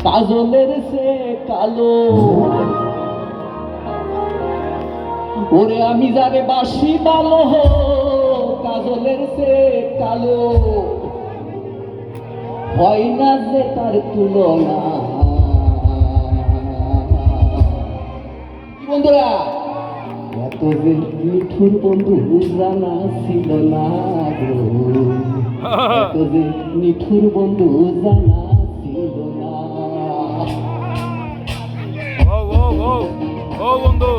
কাজলের সে কালো। ওরে আমি যারে বাসি ভালো, কাজলের সে কালো, হয় না যে তার তুলনা। বন্ধুরা, এত যে মিঠুর বন্ধু জানা ছিল না গো, এত যে মিঠুর বন্ধু জানা ছিল না। ও ও ও ও বন্ধু,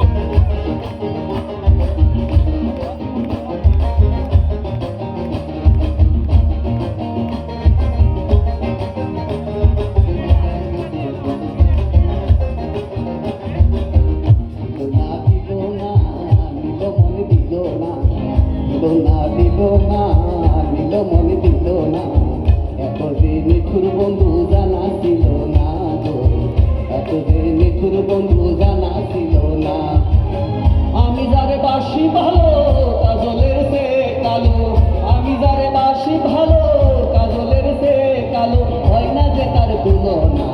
মিঠুর বন্ধু জানা ছিল না গো, এত যে মিঠুর বন্ধু জানা ছিল না। আমি যারে বাসি ভালো, কাজলের সে কালো, আমি যারে বাসি ভালো, কাজলের সে কালো, হয় না যে তার তুলনা।